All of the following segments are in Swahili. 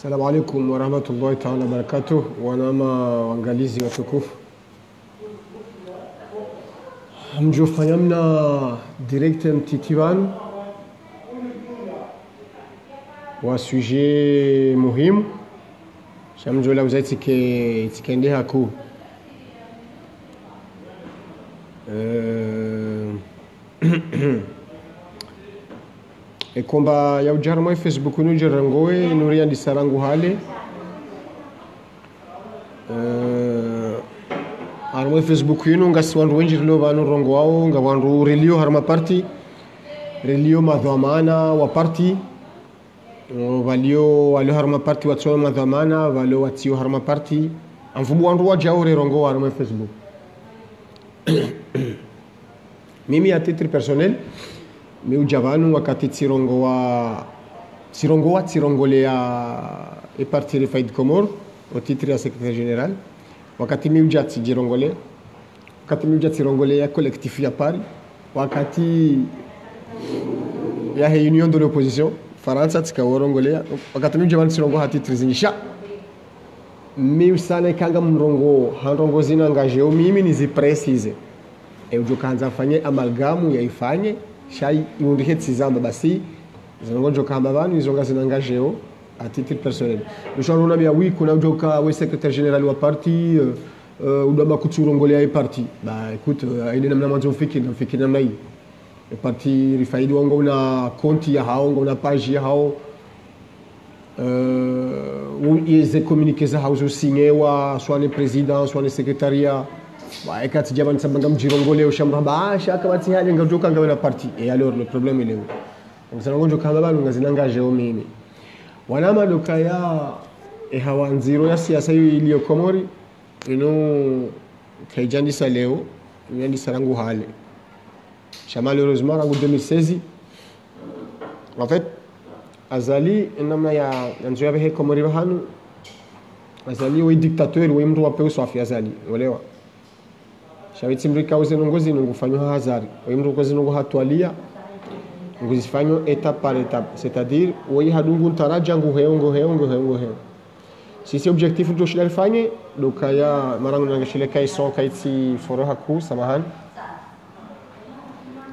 Assalamu alaikum wa rahmatullahi ta'ala barakatuh. Wanama waangalizi watukufu, mjofanyamna direct mtitiwan wa sujet muhimu shamjola uzaiti tikende haku e komba ya ujarma Facebook no jarangoe nuria ndi sarangu hale armo Facebook yino ngasi wandu wenji lo vanu rongo wao nga wandu relio harma party relio madhamana wa party valio harma party watso madhamana valio watio harma party amfubu wandu wajaure rongo harma Facebook. Mimi a titre personnel mi ujavanu wakati tirongolea e parti Rifaid Komor au titre ya secrétaire général wakati mi ujati jirongole wakati mi ujati tirongolea collectif ya Paris wakati ya réunion de l'opposition Faransa tikaworongolea wakati mi ujavanu tirongo hati titre zinisha mi usana kanga mrongo handrongo zina engagé mimi nizi précise e ujokanza fanye amalgamu ya ifanye shai iundiheti zamba basi zinongojo kamba banu izonga zinangajeo à titre personnel le chano na bia oui kuna ujoka we secrétaire général wa parti udaba kuturongolea e parti ba écoute aide namna mwanzo mfiki namna hii e parti Rifaid wango una konti ya hao una page ya hao ize communiquer za hao signewa soit le président soit le secrétariat ouais quand tu jaban sabanga mjirongole ushamra baasha kama tihali ngajoka ngawena parti et alors le problème il est où donc ça ngonjo kama banu ngazinangaje mimi wanama lokaya e hawanziro ya siasa iliyo Komori ino kaijandisa leo niandisa rangu hale malheureusement rangu 2016 en fait azali namna ya nzoya behe Komori bahanu azali we dictateur we mtu wape usafi azali uelewa shawiti mrika uze nongozi nungufanywa hazari oyimru kozi nungu hatwalia nguzifanywa étape par étape, c'est-à-dire oui hadungu taraja nguheo sisi objectif do shile fanye dokaya marangu nangashile kai son kaiti foroha ku samahan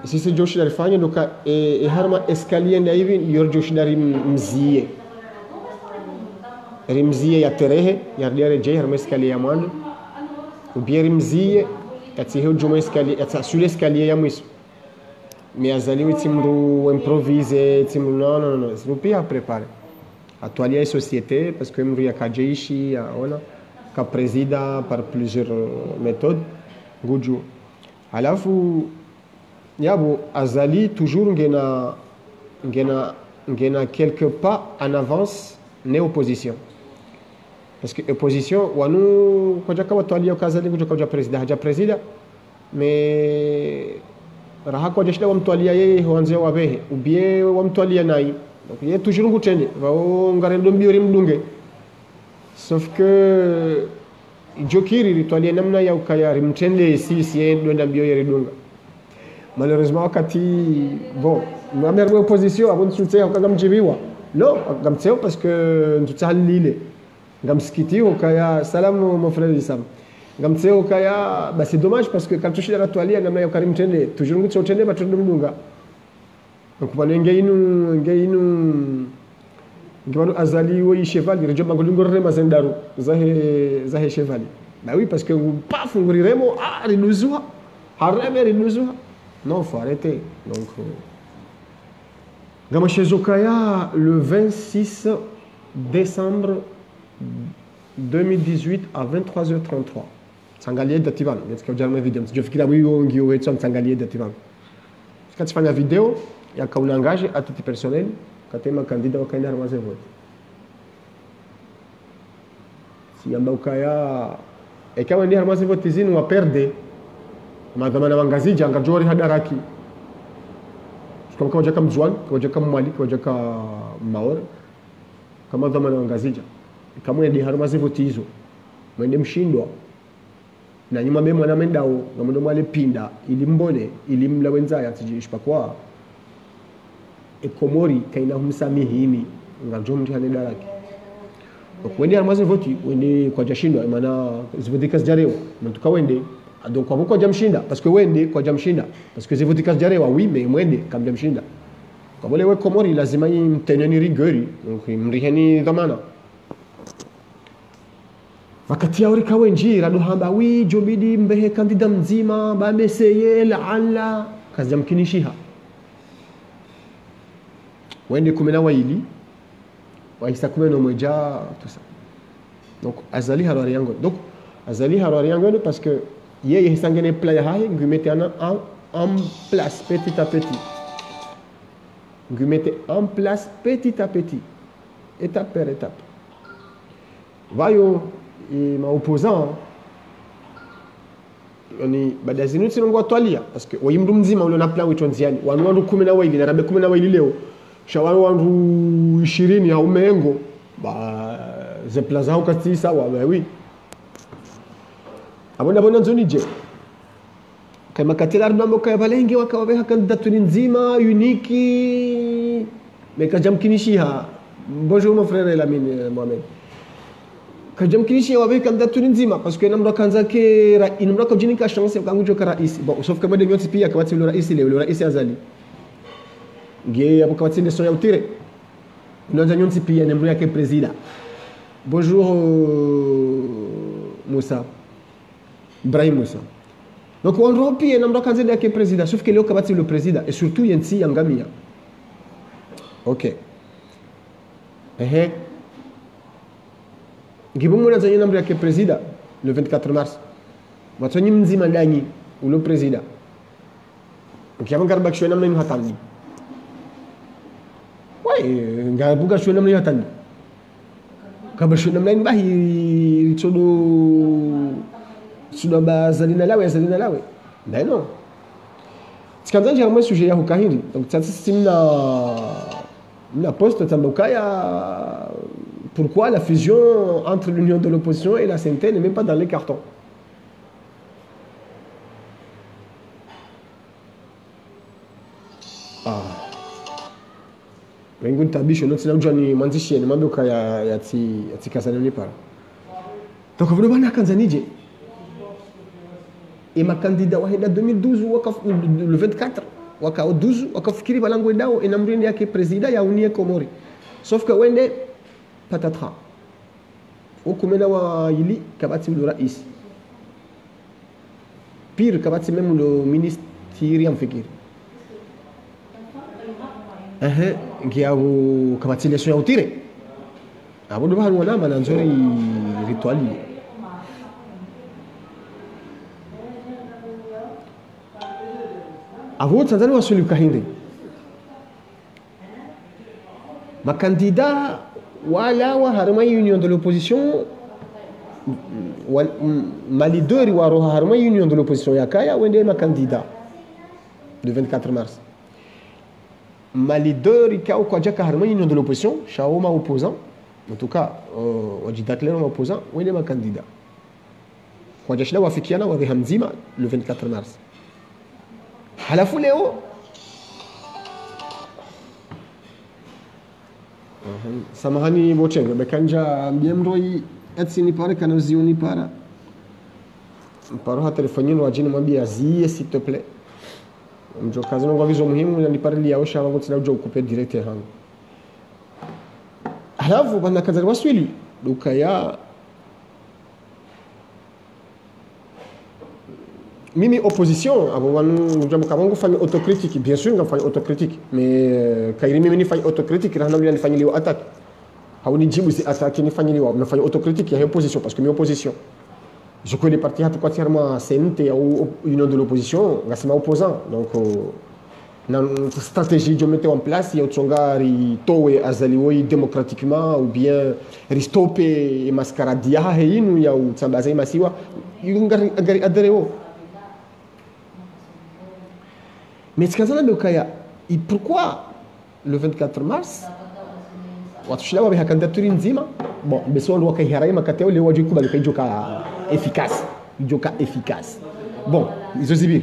sisi jo shile fanye doka e harma escalier na hivi yor jo shile mzie rimzie ya terehe ya diare je harma escalier ya mwana ubie rimzie katihe juma escalier ata sur l'escalier ya mwiso mais azali timru improvise timru non c'est pas préparé atualia a société parce que mru ya kajeishi ona ka présida par plusieurs méthodes guju alafu yabo azali toujours ngena quelque pas en avance ne opposition parce que opposition wanu koja kama tualia kazali kuja presida mais raha koja shida wamtualia yeye huanzia wabehe ubie wamtualia nai donc yeye toujours ngutende vao ngarendo mbio rimdunge sauf que jokiri ritualia namna ya ukaya rimtende si ndo mbio yeridunga malheureusement wakati bon mwamerwe opposition avant de soutenir kanga mjibiwa non ngamteo parce que ntutsalile ngamsikiti ukaya salamu mon frère Isam ngamteo ukaya bah c'est dommage parce que quand tu shira tualia namna ya karim tende toujours ngutso tende batondo mdunga donc bana ngeinu ngibano azali wo cheval rejo magolungo rema zendaru zahe cheval bah oui parce que paf nguriremo rinuzwa hareme rinuzwa non faut arrêter donc ngama shezokaya le 26 décembre 2018 à 23h33 Sangalie dativan est-ce que jarma video je fikira wiyo ngio wetu Sangalie dativan quand fanya video ya kauna engage à titre personnel katema candidat wakaenda armaze vote si amba ukaya e kama ndi armaze vote zinu wa perde madhamana wangazija ngajori hadaraki kama kama mzwan kama mwali kama maor kama dhamana wangazija kama ndi armaze vote hizo mwende mshindwa na nyuma mimi mwana mendao ngamundo mwale pinda ilimbone ilimla wenzaya atijishpa kwa e Komori kaina humsamihini ngajo mtu hane daraki donc wende armaze voti wende kwa jashindwa maana zivotika zijarewa mtuka wende donc kwa kwa jamshinda parce que wende kwa jamshinda parce que zivotika zijarewa oui mais mwende kama jamshinda kwa wale wa Komori lazima mteneni rigori donc mriheni dhamana wakati yao rikawe njira ndo hamba wi jobidi mbehe kandida mzima bameseye laala kazi jamkinishiha wende 12 waisa 11 tout ça donc azali harari yango donc azali harari yango parce que yeye sangene playa haye ngumete en place petit à petit ngumete en place petit à petit étape par étape vayo ma opposant yani baada zinu sinongwa twalia parce que wayimdu mzima ule na plan wicho nziani wandu 12 na rabe 12 leo shawaru wandu 20 au mengo ba ze plaza ukati sawa ba oui abona bona nzoni je kama katila arnambo kaya balenge wakawabe hakandidatu nzima unique mekajamkinishiha bonjour mon frère Lamine Mohamed kajamkinishiha wabe kandidatu nzima parce que namro kanza ke inamro kajinika chance kangujo ka rais bon sauf que moi de nyoti pia kabati le rais le rais azali nge apo kabati ndeso ya utire nonza nyoti pia nemro yake president bonjour Moussa Ibrahim Moussa donc on rompit namro kanza yake president sauf que leo kabati le président et surtout yensi yangamia OK ngibumuna zanyi namro yake president le 24 mars watonyi mzima ndani ulo president ukiama garba kishwe namna hatandi wai ngabuga shwe namna hatandi kaba shwe namna bahi chodo suda bazalina lawe non tikanza njia mwe sujet ya hukahiri donc tsatsi simna poste tambokaya pourquoi la fusion entre l'union de l'opposition et la CNT n'est même pas dans les cartons. Wengun tabisho non sina ujani mwanzishi ni mambo ya tikasana para. Donc vous bana kanzanije. Et ma candidat wahenda 2012 le 24 waka 12 wakafikiri balango ndao inamrindi yake president ya unie Komori. Sauf que wende patatra ukumena wa ili kabati le rais pire kabati même le ministère mfikiri ngiabu kabati leso ya utire abo ndo bahanu wana mananzori rituali avo Tanzania wasuli kahinde ma candidat wala wa harma union de l'opposition ma leader wa roha harma union de l'opposition yakaya wende ma candidat le 24 mars ma leader ikao kwa jaka harma union de l'opposition shaoma opposant en tout cas wajida clair ma opposant wende ma candidat kwa jashla wafikiana wa hamzima le 24 mars halafu leo samahani bochenga bekanja mjemroi etsini pare kana zioni para paro ha telefonini wajini mwambia zie s'il te plaît mjo kazi ngo vizo muhimu ni pare liao shaba ngotsina ujo couper direct hangu halafu bana kazi waswili dukaya mimi opposition abo wanu jambo kabango fanya autocritique bien sûr ngafanya autocritique mais kairi mimi ni fanya autocritique rahna bila nifanya liwa attaque hauni jibu si attaque ni fanya liwa nafanya autocritique ya opposition parce que mi opposition je connais parti hatu quatrièrement CNT ou union de l'opposition ngasema opposant donc na stratégie je mettais en place ya utsongari towe azaliwe démocratiquement ou bien restopper mascaradia heinu ya utsambaza masiwa yungari adereo. Mais ce et pourquoi le 24 mars watushila wabe hakandaturi nzima bon beso ndo wakahiraima makateo leo wajiku balika joka efficace bon ils osent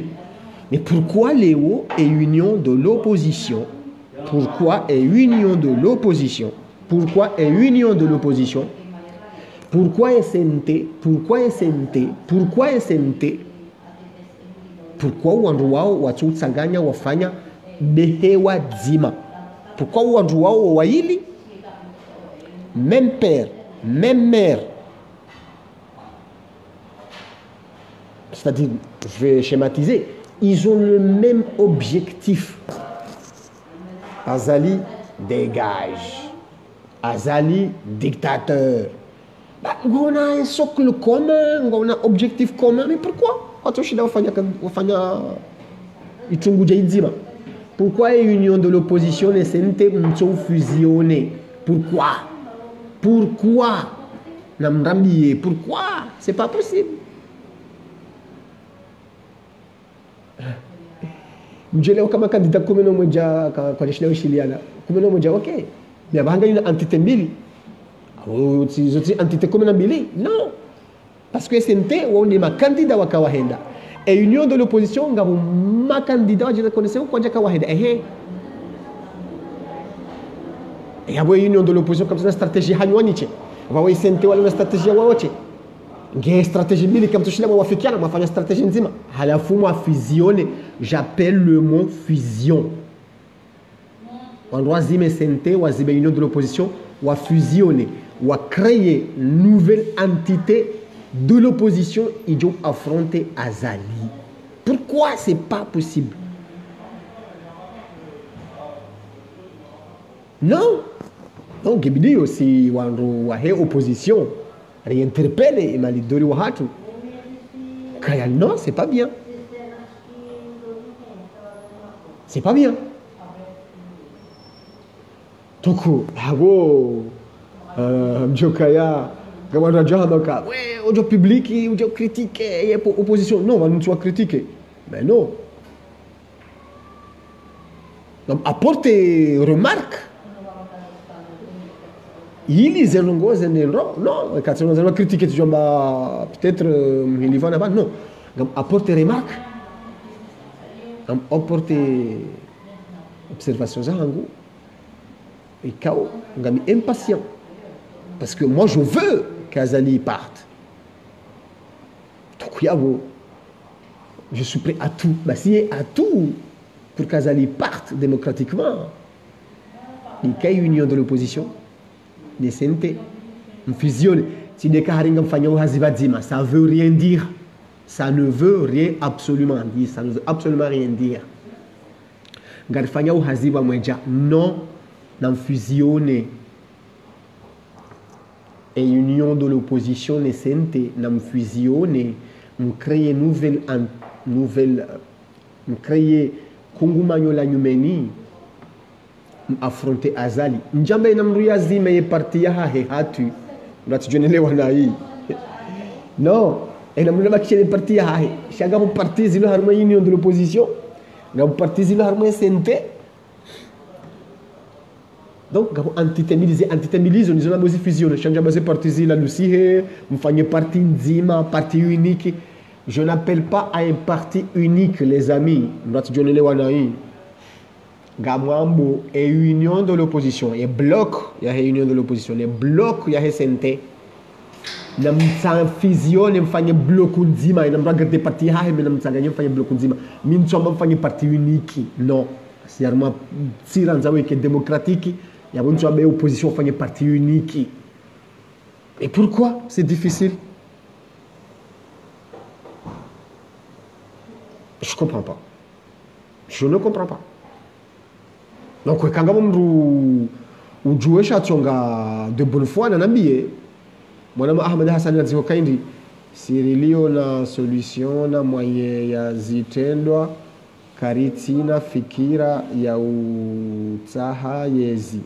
mais pourquoi Léo est union de l'opposition pourquoi est union de l'opposition Pourquoi SNT? Pourquoi SNT? Pourquoi SNT? Pourquoi wandu wao watutsanganya wafanya behewa dzima? Pourquoi wandu wao waili même père, même mère? C'est-à-dire, je vais schématiser, ils ont le même objectif. Azali dégage. Azali dictateur. On a un socle commun, on a un objectif commun, mais pourquoi? Pourquoi l'union de l'opposition et CNT sont fusionnés? Pourquoi? Pourquoi? Pourquoi? C'est pas possible. Mjele kama candidat kumeno moja kwa jeshi la ushiriana. Kumeno moja okay. Mais abanga une entité mbili. Zote entité kumeno mbili? Non. Parce que SNT on est ma candidat wa kawaida. Et union de l'opposition ngabo ma candidat wa jina connaissez kwa jaka kawaida. Et yabo union de l'opposition comme ça stratégie hanywanite. Wa SNT wala na stratégie waote. Nge stratégie mbili kama tushilema wafikiana mafanya stratégie nzima. Halafu mwa fusionner, j'appelle le mot fusion. On doit zime SNT wa zibe union de l'opposition wa fusionner, wa créer une nouvelle entité de l'opposition et donc affronter Azali. Pourquoi c'est pas possible? Non. Donc Gebidi aussi wandu wa he opposition réinterpelle Malidori Wahatu. Kaya non, c'est pas bien. C'est pas bien. Donc, hago Mjokaya, Gamara Jahadoka, ouais, audio public, audio critique, et opposition. Non, on nous soit critiqué. Mais non. Donc, apporter remarque. Ils non, quand on a critiqué, peut-être il va là-bas, non. Apporter remarque, apporter observation, et chaos, on est impatient. Parce que moi, je veux qu'Azali parte. Donc, je suis prêt à tout. Bah, s'il y a à tout pour qu'Azali parte démocratiquement, il y a une union de l'opposition. Des CNT, on fusionne. Si des Kaharingam Fanyo Hazibadzima, ça veut rien dire. Ça ne veut rien absolument dire. Ça ne veut absolument rien dire. Garfanyo Haziba Mweja, non, n'en fusionner. Et union de l'opposition, les CNT, n'en fusionner. On crée une nouvelle, on crée Kongumanyola Numeni. Affronter Azali. Njambe namruya zime ye parti ya he hatu. Unatujonelewa na hii. Non, et namruya bakishe parti ya he. Shaga mu parti zilo harma union de l'opposition. Ngabu parti zilo harma SNT. Donc ngabu antitemilize on a aussi fusion. Chanja base parti zila lusihe, mfanye parti nzima, parti unique. Je n'appelle pas à un parti unique les amis. Unatujonelewa na hii. Gamwambo et union de l'opposition et bloc il y a union de l'opposition les blocs il y a SNT nam sa fusion nam fanye bloc nzima nam regarder parti ha mais nam tsanganya fanye bloc nzima min tsomba fanye parti unique non c'est vraiment tiranza que démocratique il y a une tsomba opposition fanye parti unique. Et pourquoi c'est difficile? Je comprends pas. Je ne comprends pas. Donc quand on ujue shatonga de bonne foi na nambie mwana Ahmed Hassan naziko kaindi sirilio na solution na mwaye ya zitendwa karitina fikira ya utaha yezi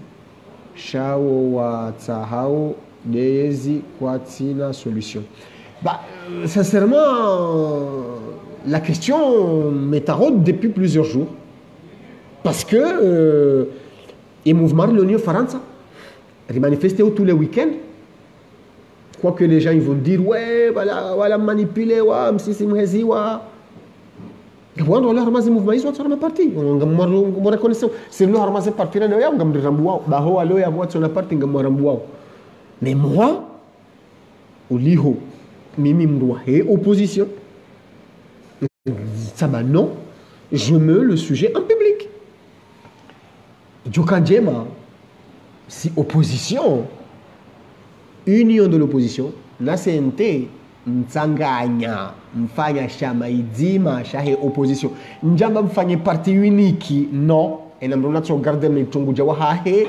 shawo wa tahao yezi kwa tina solution. Bah sincèrement la question me taraude depuis plusieurs jours. Parce que les mouvements de l'Union France manifestent tous les week-ends. Quoi que les gens ils vont dire, ouais, voilà manipuler, ouais, si c'est mouhézi, ouais. Quand on a ramassé le mouvement, ils sont sur ma partie. On a reconnaissance. C'est nous ramassé partie là, on a ramassé. Bah, oh, alors, il y a moi sur la partie, on a ramassé. Mais moi, uliho mimi mdoa he opposition ça bah non je mets le sujet en public Jokandjema si opposition union de l'opposition na CNT mtsanganya mfanya shama idima shahe opposition njamba mfanye parti unique no ena mrona tso garder ni tungu jawa hahe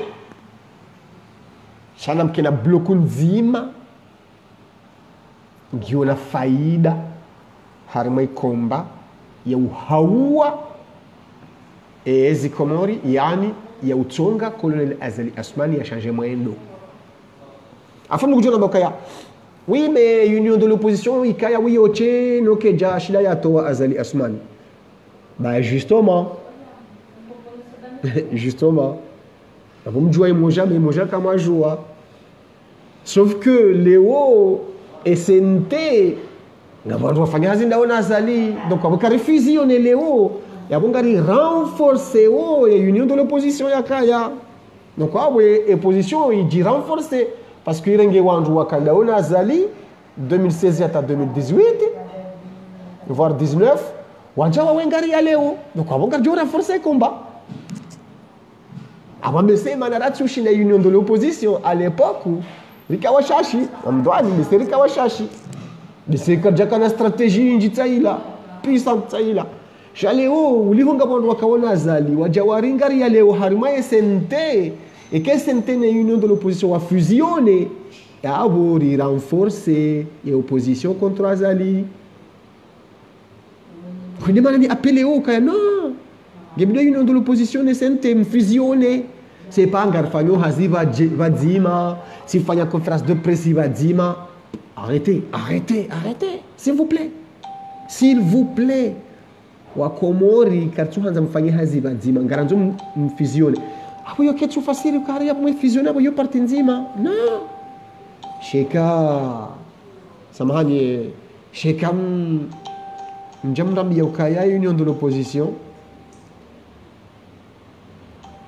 shana mkena bloku nzima ngiona faida harimai komba ya uhaua ezi Komori yani ya utonga Colonel Azali Assoumani ya changer mwendo afa mkujona bakaya oui mais union de l'opposition ikaya oui oche noke ja shida ya toa Azali Assoumani bah justement vous me jouez moja mais moja kama joua sauf que Léo SNT ngabantu wafanya hazi ndaona Azali donc abukari fusionner Léo yabongari renforcer o ya union de l'opposition yakaya donc awe opposition il renforcer parce que irenge wandu wakandaona Azali 2016 hata 2018 voire 19 wanja wengari ya Léo donc abongari jo renforcer combat abamesema na ratsushi na union de l'opposition à l'époque rikawashashi amdwani mais rikawashashi biseka jaka na strategie njitsaila puissant tsaila shaleo ulihonga bandu wakaona Azali wajawaringari ya Leo harima SNT et que SNT na union de l'opposition wa fusionner ya abori renforcer et opposition contre Azali kwenye maana ni appelé au kaya non gebida union de l'opposition ne SNT fusionner c'est pas ngarfanyo haziva vadzima si fanya conférence de presse vadzima arrêtez s'il vous plaît wakomori kartuhanza mfanye hazi vadzima ngaranzo mfusione hapo yo ketu fasiri kari hapo mfusione hapo yo parti nzima no sheka samahani sheka mjamdam ya ukaya union de l'opposition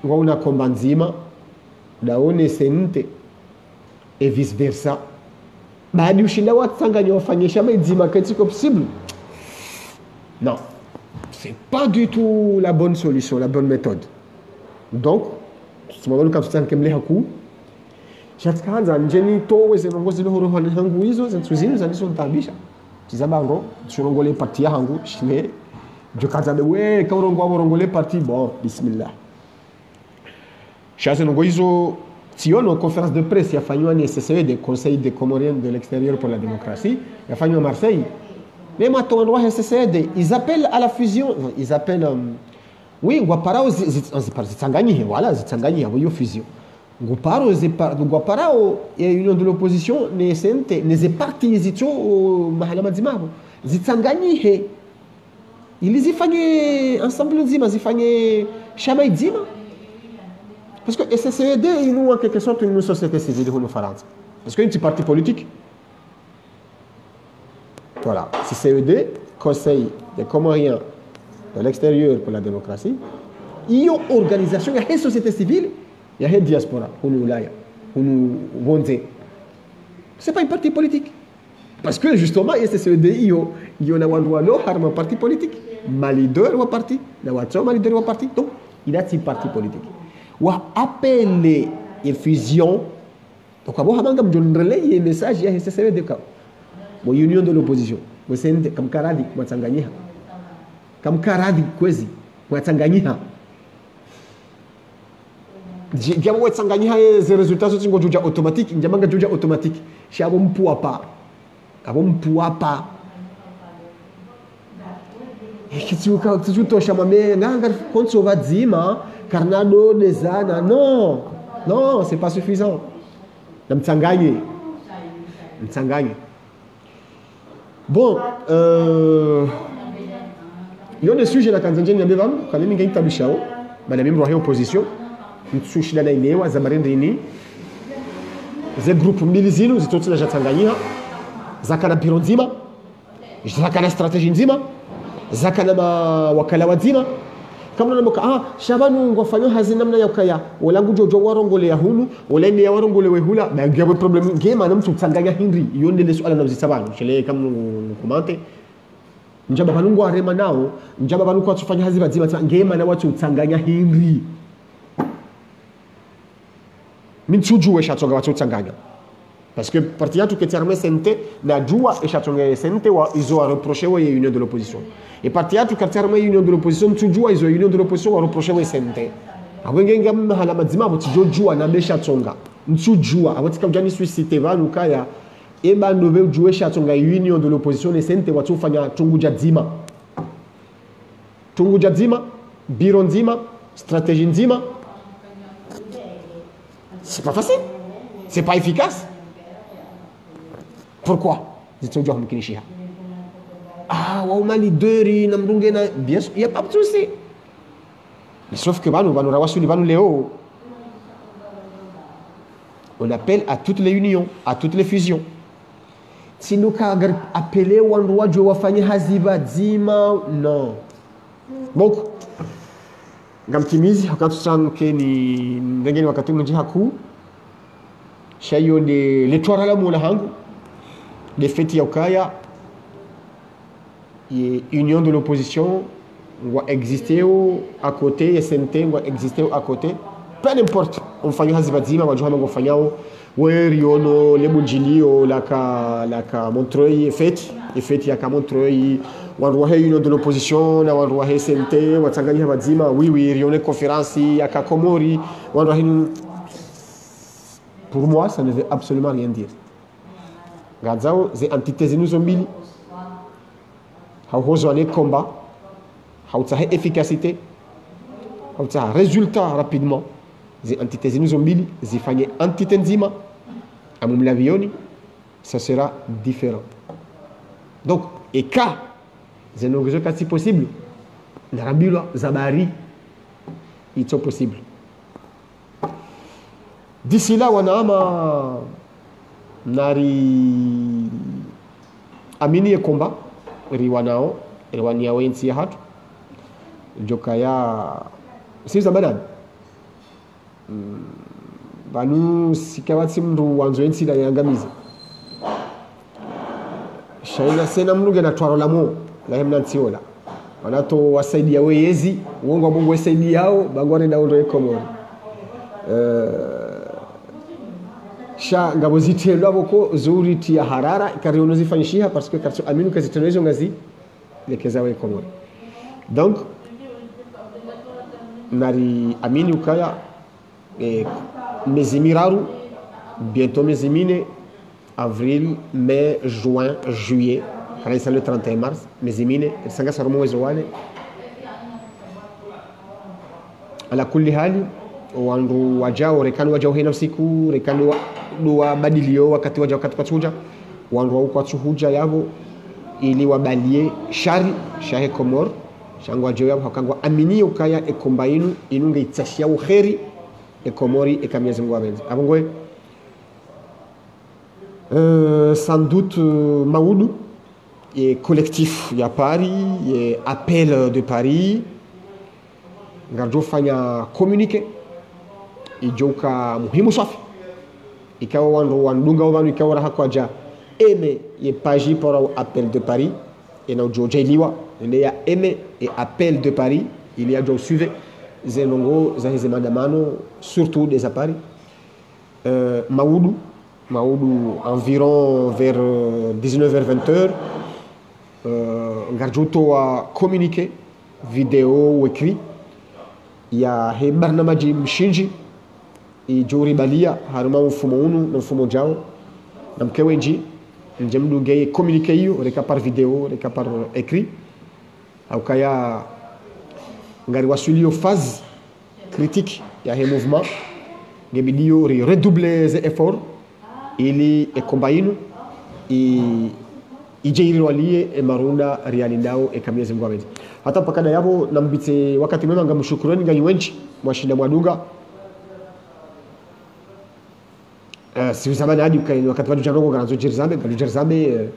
wauna komba nzima daone sente et vice versa baada ushinda watsanganya wafanyisha medzima katika possible non c'est pas du tout la bonne solution la bonne méthode donc tumabalo kapstan kemle haku chatkanza njeni towe zenongozi lo horo hangu hizo zentuzini zaniso ntabisha tizabango tshirongole parti ya hangu shime jokaza we kaurongo aborongole parti bon bismillah chasse nongo hizo siono conférence de presse yafanywa ni SCE des conseils des Comoriens de l'extérieur pour la démocratie yafanywa à Marseille même à ton endroit SCE ils appellent à la fusion ils appellent oui waparao zitanganyike voilà zitanganyike abo fusion nguparao ya union de l'opposition ne SNT ne parti zito mahala mazimabo zitanganyike ili zifanye ensemble nzima zifanye shama nzima parce que SCED ils nous en quelque sorte une société civile de France parce que un parti politique voilà CCED conseil des Comoriens de l'extérieur pour la démocratie il y a une organisation il y a une société civile il y a une diaspora c'est pas un parti politique parce que justement SCED il y a un parti politique Mali 2 est un parti Mali 2 est un parti donc il y a un parti politique wa appelé infusion donc abo habanga mjonrele ye message ya SCE de ka mo union de l'opposition mo sende kamkaradi mwatanganyika kamkaradi kwezi mwatanganyika jambo mwatanganyika les résultats sont ngojuja automatique njamanga juja automatique shabo mpuapa abo mpuapa ekituka tutosha mame nanga konso vadzima Carnado Nezana, non, c'est pas suffisant. Mtsanganye. Bon, il y a des sujets dans Tanzanie, il y a quand même une tabishao, madame Imrohi opposition, une sushi dans les wa Zamarin Rini, ze groupe milizino, ze totsi na Tanganyika, zakana pironzima, zakana stratégie nzima, zakana wakala wazima. kama unaboka shabanu ngofanya hazi namna ya kaya wala ngujo warongole ya hunu wala ni ya warongole we hula ba ngebe problem ngema na mtu tsanganya hindri yondele swala na mzisabanu chele kama komante njaba banungu arema nao njaba banuko atufanya hazi bazima ngema na watu tsanganya hindri mintuju we shatonga watu tsanganya parce que parti yatu keterme sente na jua e shatonga sente wa izo a reproché wa union de l'opposition et parti yatu keterme union de l'opposition tujua izo union de l'opposition wa reproché wa sente awengenga mahala mazima abo jua na be shatonga ntujua abatika ujani suscite vanu kaya eba nove ujue shatonga union de l'opposition ne sente watu fanya tunguja dzima biro nzima stratégie nzima. C'est pas facile, c'est pas efficace. Pourquoi? Waumali deri na mdunge na bien sûr, il y a pas de souci. Mais sauf que banu rawasuli banu leo. On appelle à toutes les unions, à toutes les fusions. Si nous appeler wanrua jo wafanye haziba zima non. Donc ngamtimizi wakatusanke ni ndengeni wakati mjiha kuu shayo de letwara la mula hangu de feti ya ukaya ye union de l'opposition va exister à côté et SNT va exister à côté peu importe on fanya haziba zima wajuha mango fanyao we riono lebunjilio laka Montreuil feti ya ka Montreuil wanruahe union de l'opposition na wanruahe SNT watanganya bazima oui rione conférence ya ka Komori wanruahe. Pour moi ça ne veut absolument rien dire. Gazao ze antithèse nous mbili hauhozo ane combat hautahe efficacité hautaha résultat rapidement ze antithèse nous mbili zifanye antitenzima amumlavioni ça sera différent. Donc et cas zenogezo kasi possible narabilwa zabari it's possible. D'ici là wanaama nari amini combat riwanao riwania wensi ya hatu jokaya si zabadan banu sikawati mru wanzo wensi da yangamizi shaina sena mruge na twaro lamo la hemna ntiola wanato wasaidia weyezi uongo wa Mungu wasaidia yao bangware na ondo Komori sha ngabo zitelwa boko zuri tia harara kariono zifanyishiha parce que karso aminu kazitelezo ngazi lekeza we Komori. Donc nari amini ukaya mezimiraru bientôt mezimine avril mai juin juillet kanisa le 31 mars mezimine sanga sarumo mwezi wane ala kulli hali wandu wajao rekani wajao hina usiku rekani wa badilio wakati wajao wakati kuchuja wandu wa kuchuja yabo ili wabalie shahe Komor shangu wajao yabo hakangwa amini ukaya ekomba inunge itashia uheri Komori ekamyezi Mungu abenzi abongwe sans doute Maoudou et collectif ya Paris et appel de Paris ngarjo fanya communiquer ijoka muhimu safi ikawa wandunga wanu ikawa raha kwa ja eme ye page pour appel de Paris et na joja iliwa nde ya eme et appel de Paris il y a jo suivre zenongo za hizi maandamano surtout des à Paris Maoudou environ vers 19h-20h ngarjuto wa communiqué vidéo ou écrit ya he barnamaji mshinji ijuri balia haruma mfumo unu na mfumo jao na mkewenji njemdu gay communiqué hiyo reka par vidéo reka par écrit au kaya ngari wasulio phase critique ya he mouvement ngebidio redoubler les efforts ili ekombainu ijeiri walie marunda rialindao ekamyezi Mungu abenzi hata pakada yabo nambite wakati mwema ngamshukurani nganywenchi mwashinda mwadunga si zamani hadi wakati wadu janongo ganazo Jerzambe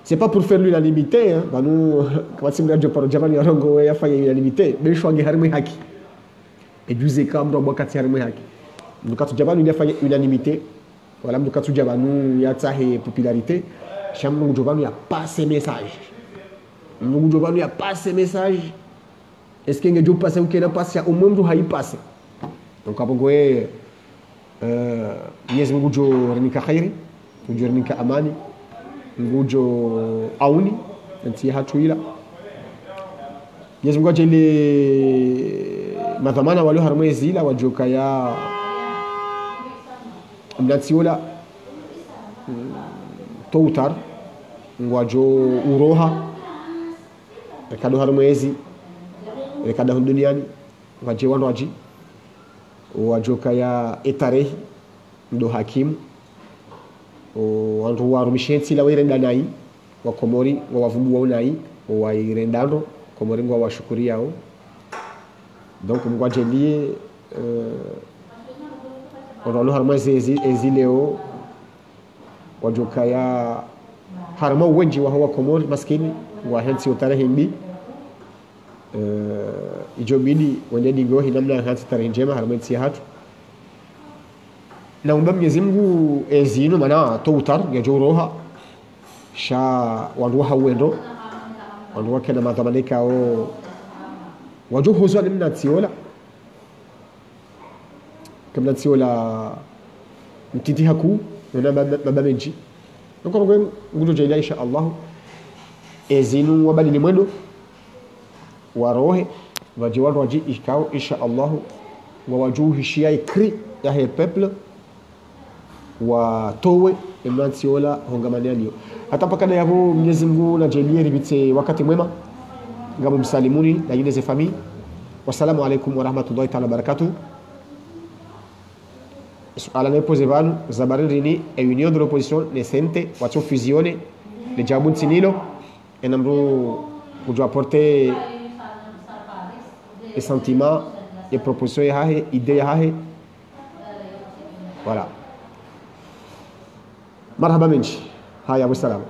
c'est pas pour faire l'unanimité hein banu kama simu radio para jamani yarongo yafanya unanimité besho ange harimo haki ejuze kama ndo wakati harimo haki mdukatu jamani yafanya unanimité wala mdukatu jamani yatahe popularité chamnu jovanu ya passer message mdukatu jovanu ya passer message est-ce que ngejo passer ou kena passer au mundo hai passer donc abongo Mwenyezi Mungu jo renika khairi jo renika amani ngujo auni nti hatu ila Mwenyezi Mungu ajele madhamana walio harmwezi ila wajoka ya mnatiola toutar ngwajo uroha rekado harmwezi rekado duniani waje wanwaji wajoka ya etarehi ndo hakimu wantu warumishensi la wirenda nai wa komori wa wavubu wa nai wa irendano komori ngwa washukuria ao donc mgwajelie ono harma ezileo wajoka ya harma wenji wa hawa komori maskini wa hensi utarehe mbi ijobidi wende dingo hinamna hansi tarehe njema harma nsi hatu na Mwenyezi Mungu ezino maana toutar ngejoroha sha wanduha wendo wanduha kana matamanika o wajuhuzwa nimna tsiola kabla tsiola mtitiha ku na babenji donc ngo ngujo jela insha Allah ezino wabali ni mwendo warohe wajiwadu waji ikao insha Allah wawajuhishia ikri ya he peuple wa towe emnatiola hongamanianio hata mpaka na yabo Mwenyezi Mungu na jalie ribite wakati mwema ngabo msalimuni na yine ze famille wassalamu alaikum wa rahmatullahi ta'ala barakatuh suala ne pose vanu zabarini e union de l'opposition ne sente wacho fusione le jabun sinilo enamru kujo apporter les sentiments et propositions yahe idées yahe voilà مرحبا منش هاي ابو السلام